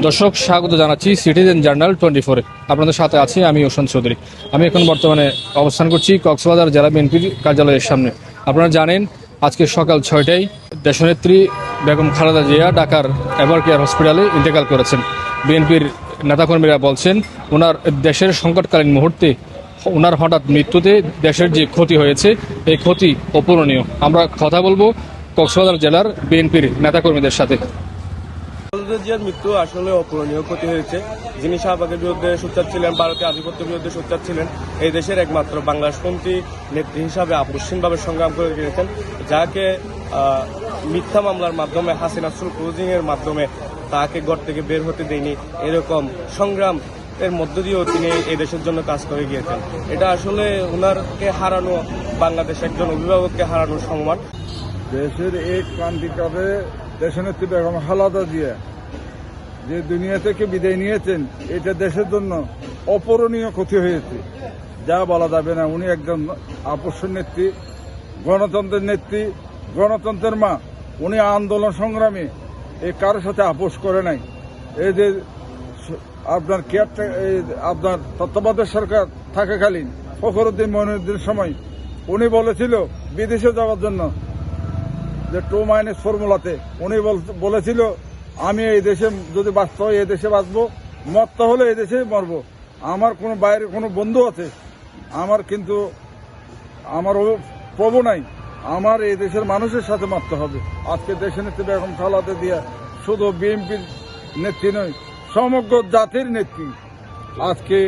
দর্শক স্বাগত জানাচ্ছি সিটিজেন জার্নাল 24-এ। আপনাদের সাথে আছি আমি ওশান চৌধুরী। আমি এখন বর্তমানে অবস্থান করছি কক্সবাজার জেলা বিএনপির কার্যালয়ের সামনে। আপনারা জানেন আজকে সকাল 6টায় দেশনেত্রী বেগম খালেদা জিয়া ঢাকার এভারকেয়ার হসপিটালে ইন্তেকাল করেছেন। বিএনপির নেতাকর্মীরা বলছেন ওনার দেশের সংকটকালীন মুহূর্তে ওনার হঠাৎ মৃত্যুতে দেশের যে ক্ষতি হয়েছে এই ক্ষতি অপূরণীয়। আমরা কথা বলবো কক্সবাজার জেলার বিএনপির নেতাকর্মীদের সাথে। খালেদা জিয়ার মৃত্যু আসলে অপূরণীয় ক্ষতি হয়েছে। যিনি শাহবাগের বিরুদ্ধে সোচ্চার ছিলেন, ভারতীয় আধিপত্যের বিরুদ্ধে সোচ্চার ছিলেন, এই দেশের একমাত্র বাংলাদেশপন্থী নেত্রী হিসাবে আপসহীনভাবে সংগ্রাম করে গিয়েছেন, যাকে মিথ্যা মামলার মাধ্যমে হাসিনা ক্রুজিং এর মাধ্যমে তাকে ঘর থেকে বের হতে দেয়নি। এরকম সংগ্রাম এর মধ্য দিয়েও তিনি এই দেশের জন্য কাজ করে গিয়েছেন। এটা আসলে ওনারকে হারানো বাংলাদেশ একজন অভিভাবককে হারানোর সমান। দেশের এক ক্রান্তিকালে দেশনেত্রী বেগম খালেদা জিয়া যে দুনিয়া থেকে বিদায় নিয়েছেন, এটা দেশের জন্য অপূরণীয় ক্ষতি হয়েছে, যা বলা যাবে না। উনি একজন আপসের নেত্রী, গণতন্ত্রের নেত্রী, গণতন্ত্রের মা। উনি আন্দোলন সংগ্রামে কারোর সাথে আপোষ করে নাই। এই যে আপনার আপনার তত্ত্বাবধায়ক সরকার থাকাকালীন ফখরুদ্দিন মঈনুদ্দিন সময় উনি বলেছিল বিদেশে যাওয়ার জন্য, যে 2- ফর্মুলাতে উনি বলেছিল আমি এই দেশে যদি বাঁচতে হয় এই দেশে বাঁচবো, মরতে হলে এই দেশেই মরবো। আমার কোনো বাইরে কোনো বন্ধু আছে, আমার কিন্তু আমার প্রভু নাই, আমার এই দেশের মানুষের সাথে মরতে হবে। আজকে দেশের নেত্রী বেগম খালেদা জিয়া শুধু বিএনপির নেত্রী নয়, সমগ্র জাতির নেত্রী। আজকে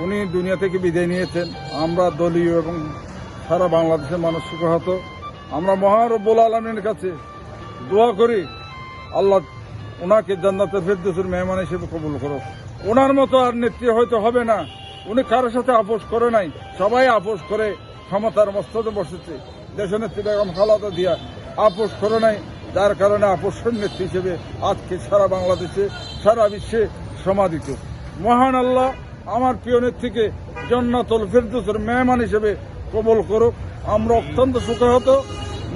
উনি দুনিয়া থেকে বিদায় নিয়েছেন। আমরা দলীয় এবং সারা বাংলাদেশের মানুষ সুখহত। আমরা মহান রব্বুল আলামিনের কাছে দোয়া করি, আল্লাহ ওনাকে জান্নাতুল ফেরদৌসের মেহমান হিসেবে কবুল করো। ওনার মতো আর নেত্রী হয়তো হবে না। উনি কারোর সাথে আপোষ করে নাই, সবাই আপোষ করে ক্ষমতার মস্তদে বসেছে। দেশনেত্রী বেগম খালেদা জিয়া আপোষ করে নাই, যার কারণে আপোষের নেত্রী হিসেবে আজকে সারা বাংলাদেশে সারা বিশ্বে সমাদিত। মহান আল্লাহ আমার প্রিয় নেত্রীকে জান্নাতুল ফেরদৌসের মেহমান হিসেবে কবুল করুক। আমরা অত্যন্ত সুখহত,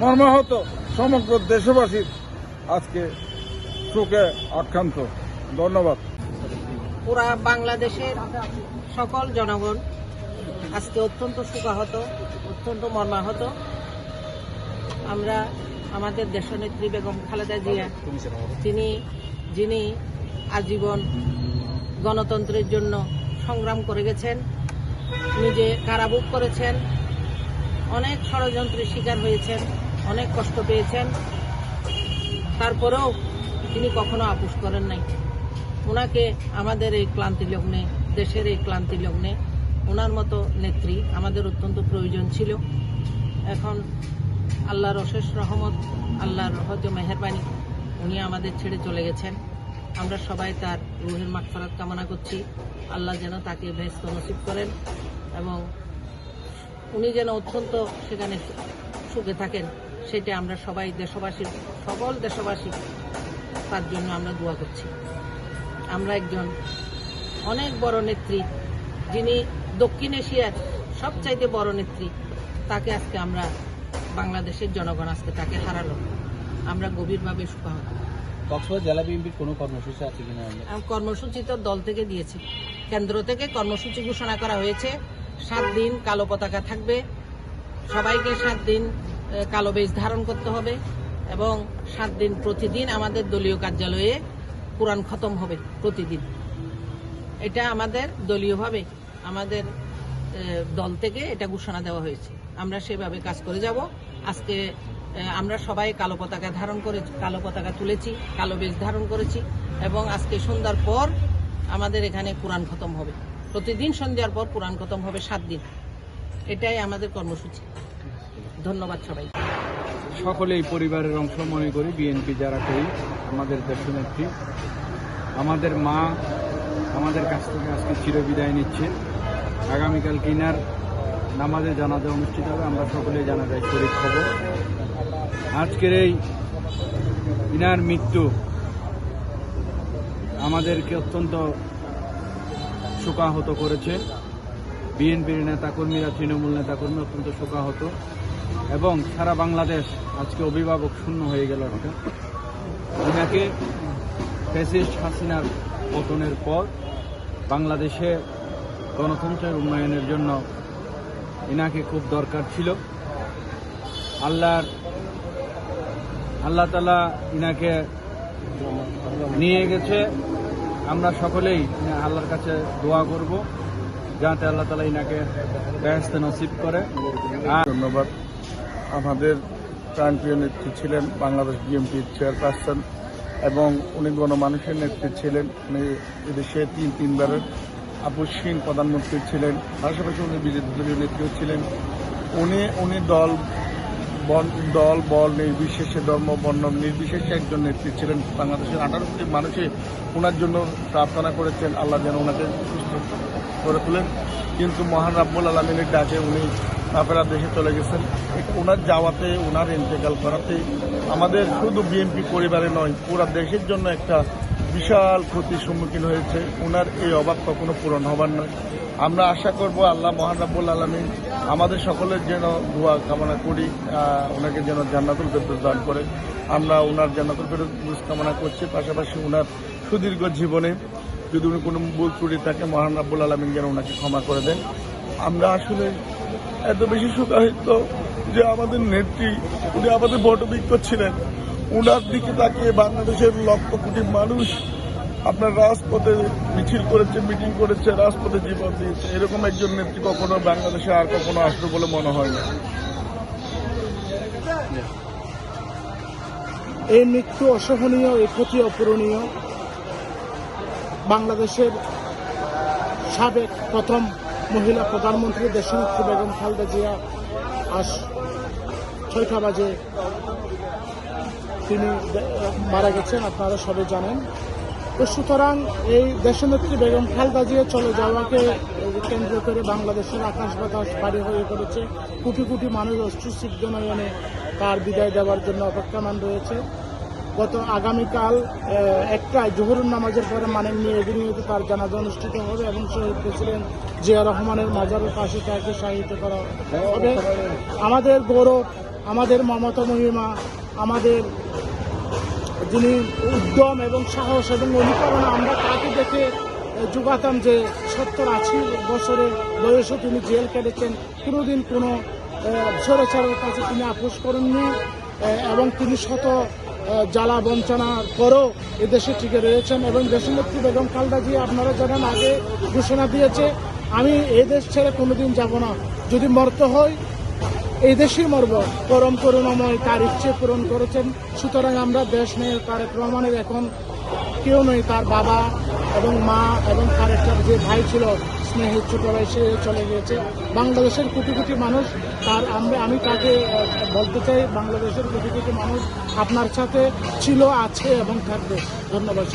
মর্মাহত, সমগ্র দেশবাসীর আজকে শোকে আক্রান্ত। ধন্যবাদ। পুরা বাংলাদেশের সকল জনগণ আজকে অত্যন্ত শোকাহত, অত্যন্ত মর্মাহত। আমরা আমাদের দেশনেত্রী বেগম খালেদা জিয়া, যিনি আজীবন গণতন্ত্রের জন্য সংগ্রাম করে গেছেন, নিজে কারাভোগ করেছেন, অনেক ষড়যন্ত্রের শিকার হয়েছেন, অনেক কষ্ট পেয়েছেন, তারপরেও তিনি কখনো আপোষ করেন নাই। ওনাকে আমাদের এই ক্লান্তি লগ্নে, দেশের এই ক্লান্তি লগ্নে ওনার মতো নেত্রী আমাদের অত্যন্ত প্রয়োজন ছিল। এখন আল্লাহর অশেষ রহমত, আল্লাহর হয়তো মেহেরবানি, উনি আমাদের ছেড়ে চলে গেছেন। আমরা সবাই তার রুহের মাগফিরাত কামনা করছি। আল্লাহ যেন তাকে বেহেশত নসিব করেন এবং উনি যেন অত্যন্ত সেখানে সুখে থাকেন, সেটা আমরা সবাই দেশবাসীর, সকল দেশবাসী তার জন্য আমরা দোয়া করছি। আমরা একজন অনেক বড় নেত্রী, যিনি দক্ষিণ এশিয়ার সবচাইতে বড় নেত্রী, তাকে আজকে আমরা বাংলাদেশের জনগণ আজকে তাকে হারালো। আমরা গভীরভাবে শোকাহত। কক্সবাজার জেলা বিএনপির কোনো কর্মসূচি আছে কিনা? কর্মসূচি তো দল থেকে দিয়েছে, কেন্দ্র থেকে কর্মসূচি ঘোষণা করা হয়েছে। 7 দিন কালো পতাকা থাকবে, সবাইকে 7 দিন কালো বেশ ধারণ করতে হবে এবং 7 দিন প্রতিদিন আমাদের দলীয় কার্যালয়ে কোরআন খতম হবে প্রতিদিন। এটা আমাদের দলীয়ভাবে আমাদের দল থেকে এটা ঘোষণা দেওয়া হয়েছে। আমরা সেভাবে কাজ করে যাব। আজকে আমরা সবাই কালো পতাকা ধারণ করে, কালো পতাকা তুলেছি, কালো বেশ ধারণ করেছি এবং আজকে সন্ধ্যার পর আমাদের এখানে কোরআন খতম হবে। প্রতিদিন সন্ধ্যার পর কোরআন খতম হবে 7 দিন। এটাই আমাদের কর্মসূচি। ধন্যবাদ সবাই। সকলেই পরিবারের অংশ মনে করি, বিএনপি যারা করি, আমাদের দেশনেত্রী, আমাদের মা আমাদের কাছ থেকে আজকে চিরবিদায় নিচ্ছে। আগামীকাল কিনার নামাজে জানাজা অনুষ্ঠিত হবে, আমরা সকলেই জানাজায় শরীক হব। আজকের এই ইনার মৃত্যু আমাদেরকে অত্যন্ত শোকাহত করেছে। বিএনপির নেতাকর্মীরা, তৃণমূল নেতাকর্মী অত্যন্ত শোকাহত এবং সারা বাংলাদেশ আজকে অভিভাবক শূন্য হয়ে গেল। ওনাকে ফ্যাসিস্ট হাসিনার পতনের পর বাংলাদেশে গণতন্ত্রের উন্নয়নের জন্য ইনাকে খুব দরকার ছিল। আল্লাহ তাআলা ইনাকে নিয়ে গেছে। আমরা সকলেই আল্লাহর কাছে দোয়া করব যাতে আল্লাহ তাআলা ইনাকে বেহেশতে নসিব করে। ধন্যবাদ। আমাদের প্রাণপ্রিয় নেত্রী ছিলেন বাংলাদেশ বিএনপির চেয়ারপারসন এবং উনি গণমানুষের নেত্রী ছিলেন। উনি এদেশে তিনবারের আপসহীন প্রধানমন্ত্রী ছিলেন, পাশাপাশি উনি বিরোধী দলীয় নেত্রীও ছিলেন। উনি দল বল নির্বিশেষে, ধর্ম বর্ণ নির্বিশেষে একজন নেত্রী ছিলেন। বাংলাদেশের 18 কোটি মানুষে ওনার জন্য প্রার্থনা করেছেন আল্লাহ যেন ওনাকে সুস্থ করে তোলেন, কিন্তু মহান রাব্বুল আলামিনের ডাকে উনি কাফেলা দেশে চলে গেছেন। ওনার যাওয়াতে, ওনার ইন্তেকাল করাতে আমাদের শুধু বিএনপি পরিবারে নয়, পুরো দেশের জন্য একটা বিশাল ক্ষতির সম্মুখীন হয়েছে। ওনার এই অভাব কখনো পূরণ হবার নয়। আমরা আশা করব আল্লাহ মহান রাব্বুল আলামিন আমাদের সকলের যেন দোয়া কামনা করি, ওনাকে যেন জান্নাতুল ফেরদৌস দান করে। আমরা ওনার জান্নাতুল ফেরদৌস কামনা করছি, পাশাপাশি ওনার সুদীর্ঘ জীবনে যদি উনি কোনো ভুল ত্রুটি থাকে মহান রাব্বুল আলামিন যেন ওনাকে ক্ষমা করে দেন। আমরা আসলে এত বেশি শোকাহত যে আমাদের নেত্রী, উনি আমাদের বটবৃক্ষ ছিলেন। ওনার দিকে তাকিয়ে বাংলাদেশের লক্ষ কোটি মানুষ আপনার রাজপথে মিছিল করেছে, মিটিং করেছে, রাজপথে জীবন দিয়েছে। এরকম একজন নেত্রী কখনো বাংলাদেশে আর কখনো আসবে বলে মনে হয় না। এই মৃত্যু অসহনীয়, এই ক্ষতি অপূরণীয়। বাংলাদেশের সাবেক প্রথম মহিলা প্রধানমন্ত্রী দেশনেত্রী বেগম খালেদা জিয়া আজ 6টা বাজে তিনি মারা গেছেন, আপনারা সবাই জানেন। তো সুতরাং এই দেশনেত্রী বেগম খালেদা জিয়া চলে যাওয়াকে কেন্দ্র করে বাংলাদেশের আকাশ বাতাস ভারী হয়ে পড়েছে। কোটি কোটি মানুষ অশ্রুসিক্ত নয়নে তার বিদায় দেওয়ার জন্য অপেক্ষমান রয়েছে। গত আগামীকাল 1টায় জোহরুন নামাজের পরে মাননীয় এভিনিউতে তার জানাজা অনুষ্ঠিত হবে এবং শহীদ প্রেসিডেন্ট জিয়া রহমানের মাজারের পাশে তাকে শায়িত করা হবে। আমাদের গৌরব, আমাদের মমতা মহিমা, আমাদের যিনি উদ্যম এবং সাহস এবং অনুপ্রেরণা, আমরা তাকে দেখে যুগাতাম যে 70-80 বছরের বয়সে তিনি জেল কেটেছেন, কোনোদিন কোনো স্বৈরাচারের কাছে তিনি আপোষ করেননি এবং তিনি শত জ্বালা বঞ্চনার পরও এদেশে টিকে রয়েছেন। এবং দেশনেত্রী বেগম খালেদা জিয়া আপনারা জানেন আগে ঘোষণা দিয়েছে, আমি এই দেশ ছেড়ে কোনোদিন যাব না, যদি মরতে হয় এই দেশেই মরব। পরম করুণাময় তার ইচ্ছে পূরণ করেছেন। সুতরাং আমরা দেশ নেই, তারেক রহমানের এখন কেউ নয়, তার বাবা এবং মা এবং তার একটা যে ভাই ছিল স্নেহের ছোট ভাই, সে চলে গিয়েছে। বাংলাদেশের কোটি কোটি মানুষ আমি তাকে বলতে চাই, বাংলাদেশের কোটি কোটি মানুষ আপনার সাথে ছিল, আছে এবং থাকবে। ধন্যবাদ।